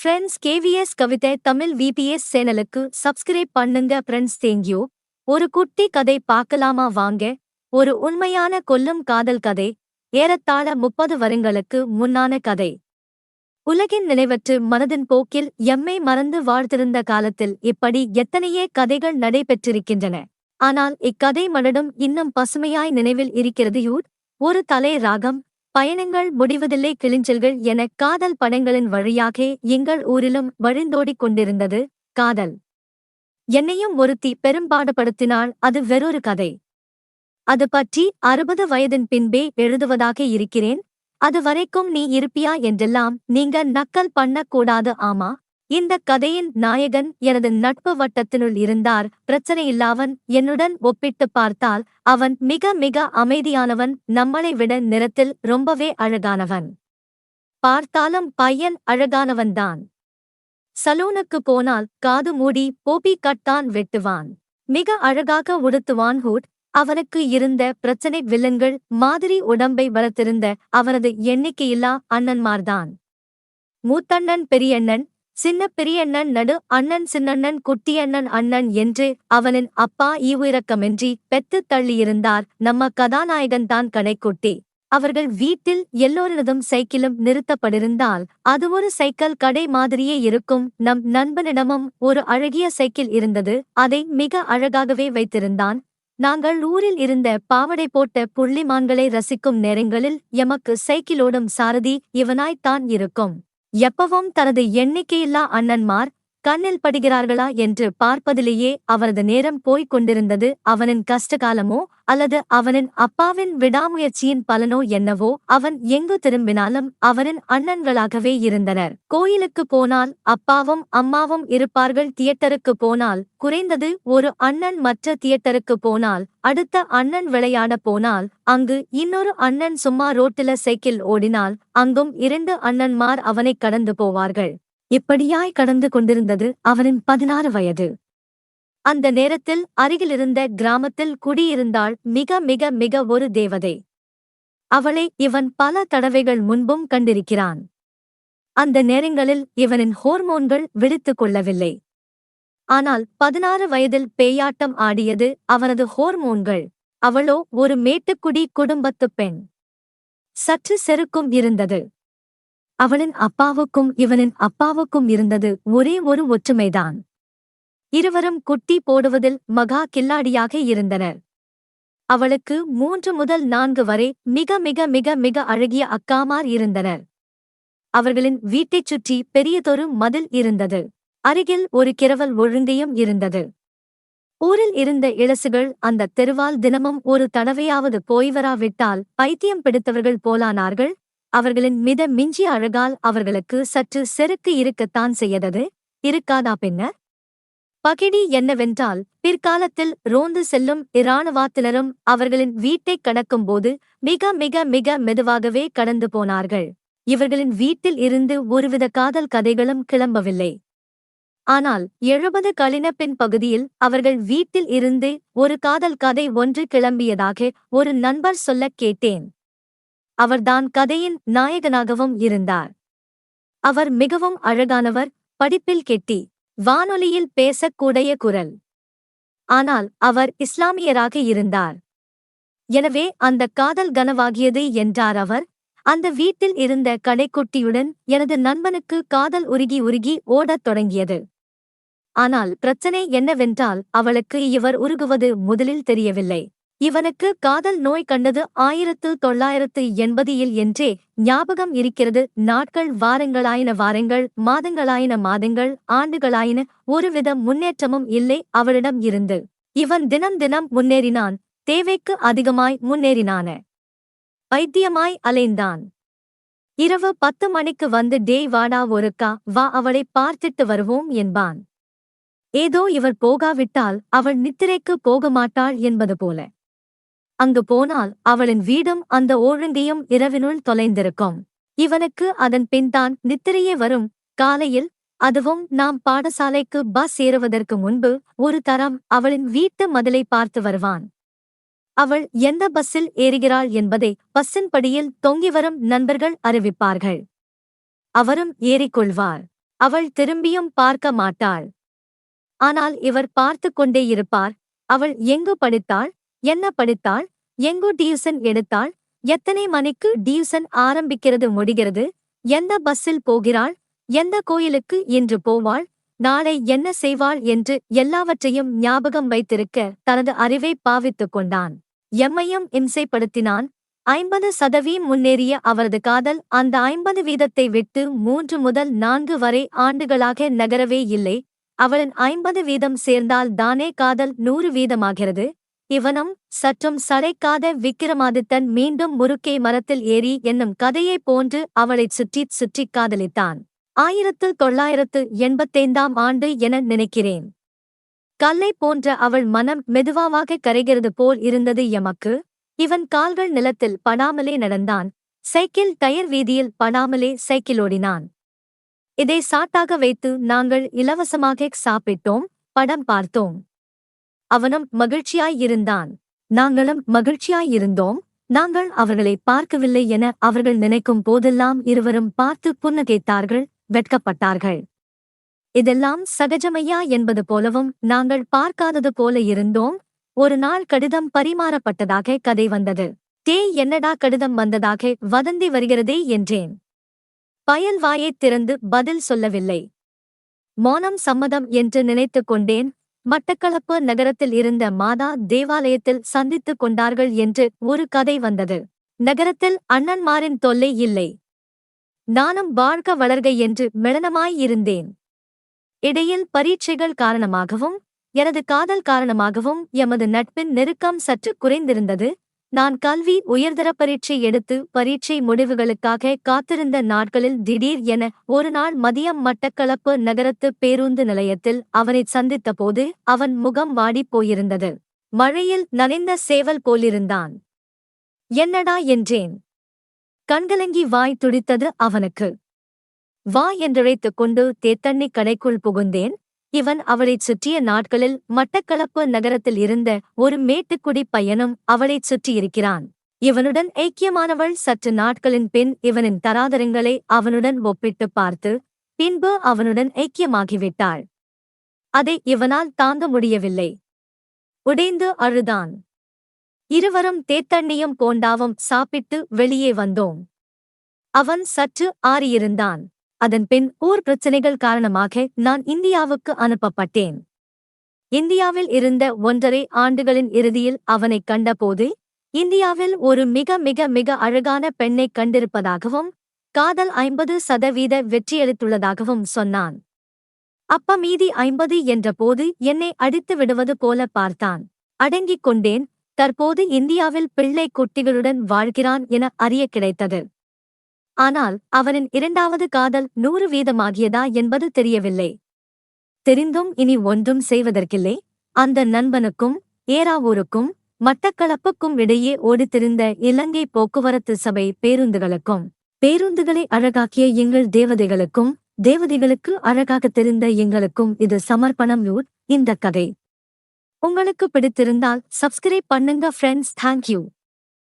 Friends KVS கவிதை Tamil VBS சேனலுக்கு subscribe பண்ணுங்க ஃப்ரெண்ட்ஸ் தேங்க்யூ. ஒரு குட்டி கதை பார்க்கலாமா வாங்க. ஒரு உண்மையான கொல்லும் காதல் கதை. ஏறத்தாழ 30 வருடங்களுக்கு முன்னான கதை. உலகின் நினைவற்று மனதின் போக்கில் எம்மை மறந்து வாழ்த்திருந்த காலத்தில் இப்படி எத்தனையே கதைகள் நடைபெற்றிருக்கின்றன. ஆனால் இக்கதை மனடும் இன்னும் பசுமையாய் நினைவில் இருக்கிறது. ஒரு தலை ராகம், பயணங்கள் முடிவதில்லை, கிளிஞ்சல்கள் என காதல் படங்களின் வழியாக எங்கள் ஊரிலும் வழிந்தோடிக் கொண்டிருந்தது காதல். என்னையும் ஒருத்தி பெரும்பாடுபடுத்தினாள். அது வேறொரு கதை. அது பற்றி 60 வயதின் பின்பே எழுதுவதாக இருக்கிறேன். அது வரைக்கும் நீ இருப்பியா என்றெல்லாம் நீங்க நக்கல் பண்ணக்கூடாது. ஆமா, இந்த கதையின் நாயகன் எனது நட்பு வட்டத்தினுள் இருந்தார். பிரச்சனையில்லாவன். என்னுடன் ஒப்பிட்டு பார்த்தால் அவன் மிக மிக அமைதியானவன். நம்மளை விட நிறத்தில் ரொம்பவே அழகானவன். பார்த்தாலும் பையன் அழகானவன்தான். சலூனுக்கு போனால் காது மூடி போபி கட்டான் வெட்டுவான். மிக அழகாக உடுத்துவான். அவனுக்கு இருந்த பிரச்சனை வில்லன்கள் மாதிரி உடம்பை வளர்த்திருந்த அவனது எண்ணிக்கையில்லா அண்ணன்மார்தான். மூத்தண்ணன் பெரியண்ணன், சின்ன பெரியண்ணன், நடு அண்ணன், சின்னண்ணன், குட்டியண்ணன், அண்ணன் என்று அவனின் அப்பா ஈவிரக்கமின்றி பெத்து தள்ளியிருந்தார். நம்ம கதாநாயகன்தான் கடைக்குட்டி. அவர்கள் வீட்டில் எல்லோரினதும் சைக்கிளும் நிறுத்தப்பட்டிருந்தால் அது ஒரு சைக்கிள் கடை மாதிரியே இருக்கும். நம் நண்பனிடமும் ஒரு அழகிய சைக்கிள் இருந்தது. அதை மிக அழகாகவே வைத்திருந்தான். நாங்கள் ஊரில் இருந்த பாவடை போட்ட புள்ளிமான்களை ரசிக்கும் நேரங்களில் எமக்கு சைக்கிளோடும் சாரதி இவனாய்த்தான் இருக்கும். எப்பவும் தனது எண்ணிக்கையில்லா அண்ணன்மார் கண்ணில் படுகிறார்களா என்று பார்ப்பதிலேயே அவனது நேரம் போய்க் கொண்டிருந்தது. அவனின் கஷ்டகாலமோ அல்லது அவனின் அப்பாவின் விடாமுயற்சியின் பலனோ என்னவோ, அவன் எங்கு திரும்பினாலும் அவனின் அண்ணன்களாகவே இருந்தனர். கோயிலுக்கு போனால் அப்பாவும் அம்மாவும் இருப்பார்கள். தியேட்டருக்கு போனால் குறைந்தது ஒரு அண்ணன், மற்ற தியேட்டருக்கு போனால் அடுத்த அண்ணன், விளையாட போனால் அங்கு இன்னொரு அண்ணன், சும்மா ரோட்டில சைக்கிள் ஓடினால் அங்கும் 2 அண்ணன்மார் அவனைக் கடந்து போவார்கள். இப்படியாய் கடந்து கொண்டிருந்தது அவனின் 16 வயது. அந்த நேரத்தில் அருகிலிருந்த கிராமத்தில் குடியிருந்தாள் மிக மிக மிக ஒரு தேவதை. அவளை இவன் பல தடவைகள் முன்பும் கண்டிருக்கிறான். அந்த நேரங்களில் இவனின் ஹோர்மோன்கள் விழித்துக் கொள்ளவில்லை. ஆனால் 16 வயதில் பேயாட்டம் ஆடியது அவனது ஹோர்மோன்கள். அவளோ ஒரு மேட்டுக்குடி குடும்பத்துப் பெண். சற்று செருக்கும் இருந்தது. அவளின் அப்பாவுக்கும் இவனின் அப்பாவுக்கும் இருந்தது ஒரே ஒரு ஒற்றுமைதான். இருவரும் குட்டி போடுவதில் மகா கில்லாடியாக இருந்தனர். அவளுக்கு 3 முதல் 4 வரை மிக மிக மிக மிக அழகிய அக்காமார் இருந்தனர். அவர்களின் வீட்டைச் சுற்றி பெரியதொரு மதில் இருந்தது. அருகில் ஒரு கிரவல் ஒழுங்கையும் இருந்தது. ஊரில் இருந்த இளசுகள் அந்த தெருவால் தினமும் ஒரு தடவையாவது போய்வராவிட்டால் பைத்தியம் பிடித்தவர்கள் போலானார்கள். அவர்களின் மித மிஞ்சிய அழகால் அவர்களுக்கு சற்று செருக்கு இருக்கத்தான் செய்தது. இருக்காதா பின்ன? பகிடி என்னவென்றால், பிற்காலத்தில் ரோந்து செல்லும் இராணுவத்தினரும் அவர்களின் வீட்டைக் கடக்கும்போது மிக மிக மிக மெதுவாகவே கடந்து போனார்கள். இவர்களின் வீட்டில் இருந்து ஒருவித காதல் கதைகளும் கிளம்பவில்லை. ஆனால் 70 களின பின் பகுதியில் அவர்கள் வீட்டில் இருந்து ஒரு காதல் கதை ஒன்று கிளம்பியதாக ஒரு நண்பர் சொல்லக் கேட்டேன். அவர்தான் கதையின் நாயகனாகவும் இருந்தார். அவர் மிகவும் அழகானவர், படிப்பில் கெட்டி, வானொலியில் பேசக்கூடிய குரல். ஆனால் அவர் இஸ்லாமியராக இருந்தார். எனவே அந்த காதல் கனவாகியது என்றார் அவர். அந்த வீட்டில் இருந்த கடைக்குட்டியுடன் எனது நண்பனுக்கு காதல் உருகி உருகி ஓடத் தொடங்கியது. ஆனால் பிரச்சனை என்னவென்றால், அவளுக்கு இவர் உருகுவது முதலில் தெரியவில்லை. இவனுக்கு காதல் நோய் கண்டது 1980 என்றே ஞாபகம் இருக்கிறது. நாட்கள் வாரங்களாயின, வாரங்கள் மாதங்களாயின, மாதங்கள் ஆண்டுகளாயின. ஒருவித முன்னேற்றமும் இல்லை அவளிடம் இருந்து. இவன் தினம் தினம் முன்னேறினான். தேவைக்கு அதிகமாய் முன்னேறினான. பைத்தியமாய் அலைந்தான். இரவு 10 மணிக்கு வந்து டேய் வாடா, ஒருக்கா வா, அவளை பார்த்திட்டு வருவோம் என்பான். ஏதோ இவர் போகாவிட்டால் அவள் நித்திரைக்கு போகமாட்டாள் என்பது போல. அங்கு போனால் அவளின் வீடும் அந்த ஒழுங்கையும் இரவினுள் தொலைந்திருக்கும். இவனுக்கு அதன் பின்தான் நித்திரையே வரும். காலையில், அதுவும் நாம் பாடசாலைக்கு பஸ் ஏறுவதற்கு முன்பு ஒரு தரம் அவளின் வீட்டு மதிலை பார்த்து வருவான். அவள் எந்த பஸ்ஸில் ஏறுகிறாள் என்பதை பஸ்ஸின் படியில் தொங்கிவரும் நண்பர்கள் அறிவிப்பார்கள். அவரும் ஏறிக்கொள்வார். அவள் திரும்பியும் பார்க்க மாட்டாள். ஆனால் இவர் பார்த்து கொண்டே இருப்பார். அவள் எங்கு படித்தாள், என்ன படித்தாள், எங்கு டியூசன் எடுத்தாள், எத்தனை மணிக்கு டியூசன் ஆரம்பிக்கிறது முடிகிறது, எந்த பஸ்ஸில் போகிறாள், எந்த கோயிலுக்கு இன்று போவாள், நாளை என்ன செய்வாள் என்று எல்லாவற்றையும் ஞாபகம் வைத்திருக்க தனது அறிவை பாவித்துக் கொண்டான். எம்மையும் இம்சைப்படுத்தினான். 50% முன்னேறிய அவரது காதல் அந்த 50% விட்டு 3 முதல் 4 வரை ஆண்டுகளாக நகரவே இல்லை. அவளின் 50% சேர்ந்தால் தானே காதல் 100% இவனும் சற்றும் சளைக்காத விக்கிரமாதித்தன் மீண்டும் முறுக்கே மரத்தில் ஏறி என்னும் கதையைப் போன்று அவளைச் சுற்றிச் சுற்றிக் காதலித்தான். 1985ஆம் ஆண்டு என நினைக்கிறேன். கல்லை போன்ற அவள் மனம் மெதுவாக கரைகிறது போல் இருந்தது எமக்கு. இவன் கால்கள் நிலத்தில் படாமலே நடந்தான். சைக்கிள் டயர் வீதியில் படாமலே சைக்கிளோடினான். இதை சாட்டாக வைத்து நாங்கள் இலவசமாக சாப்பிட்டோம், படம் பார்த்தோம். அவனும் மகிழ்ச்சியாயிருந்தான், நாங்களும் மகிழ்ச்சியாயிருந்தோம். நாங்கள் அவர்களை பார்க்கவில்லை என அவர்கள் நினைக்கும் போதெல்லாம் இருவரும் பார்த்து புன்னகைத்தார்கள், வெட்கப்பட்டார்கள். இதெல்லாம் சகஜமையா என்பது போலவும் நாங்கள் பார்க்காதது போல இருந்தோம். ஒரு நாள் கடிதம் பரிமாறப்பட்டதாக கதை வந்தது. என்னடா கடிதம் வந்ததாக வதந்தி வருகிறதே என்றேன். பயல் வாயைத் திறந்து பதில் சொல்லவில்லை. மௌனம் சம்மதம் என்று நினைத்துக் கொண்டேன். மட்டக்களப்பு நகரத்தில் இருந்த மாதா தேவாலயத்தில் சந்தித்துக் கொண்டார்கள் என்று ஒரு கதை வந்தது. நகரத்தில் அண்ணன்மாரின் தொல்லை இல்லை. நானும் வாழ்க வளர்க என்று மெளனமாயிருந்தேன். இடையில் பரீட்சைகள் காரணமாகவும் எனது காதல் காரணமாகவும் எமது நட்பின் நெருக்கம் சற்று குறைந்திருந்தது. நான் கல்வி உயர்தர பரீட்சை எடுத்து பரீட்சை முடிவுகளுக்காக காத்திருந்த நாட்களில் திடீர் என ஒரு நாள் மதியம் மட்டக்களப்பு நகரத்து பேருந்து நிலையத்தில் அவனைச் சந்தித்தபோது அவன் முகம் வாடிப் போயிருந்தது. மழையில் நனைந்த சேவல் போலிருந்தான். என்னடா என்றேன். கண்கலங்கி வாய் துடித்தது அவனுக்கு. வா என்றழைத்துக் கொண்டு தேத்தண்ணி கடைக்குள் புகுந்தேன். இவன் அவளைச் சுற்றிய நாட்களில் மட்டக்களப்பு நகரத்தில் இருந்த ஒரு மேட்டுக்குடி பையனும் அவளைச் சுற்றியிருக்கிறான். இவனுடன் ஐக்கியமானவள் சற்று நாட்களின் பின் இவனின் தராதரங்களை அவனுடன் ஒப்பிட்டுப் பார்த்து பின்பு அவனுடன் ஐக்கியமாகிவிட்டாள். அதை இவனால் தாங்க முடியவில்லை. உடைந்து அழுதான். இருவரும் தேத்தண்ணியும் போண்டாவும் சாப்பிட்டு வெளியே வந்தோம். அவன் சற்று ஆறியிருந்தான். அதன்பின் ஊர் பிரச்சினைகள் காரணமாக நான் இந்தியாவுக்கு அனுப்பப்பட்டேன். இந்தியாவில் இருந்த 1.5 ஆண்டுகளின் இறுதியில் அவனைக் கண்டபோது இந்தியாவில் ஒரு மிக மிக மிக அழகான பெண்ணைக் கண்டிருப்பதாகவும் காதல் 50% வெற்றியளித்துள்ளதாகவும் சொன்னான். அப்ப மீதி 50 என்ற போது என்னை அடித்து விடுவது போல பார்த்தான். அடங்கிக் கொண்டேன். தற்போது இந்தியாவில் பிள்ளை குட்டிகளுடன் வாழ்கிறான் என அறிய கிடைத்தது. ஆனால் அவனின் 2வது காதல் 100% என்பது தெரியவில்லை. தெரிந்தும் இனி ஒன்றும் செய்வதற்கில்லை. அந்த நண்பனுக்கும் ஏறாவூருக்கும் மட்டக்களப்புக்கும் இடையே ஓடித்திருந்த இலங்கை போக்குவரத்து சபை பேருந்துகளுக்கும் பேருந்துகளை அழகாக்கிய எங்கள் தேவதைகளுக்கும் தேவதைகளுக்கு அழகாகத் தெரிந்த எங்களுக்கும் இது சமர்ப்பணம். இந்த கதை உங்களுக்கு பிடித்திருந்தால் சப்ஸ்கிரைப் பண்ணுங்க ஃப்ரெண்ட்ஸ். தேங்க்யூ.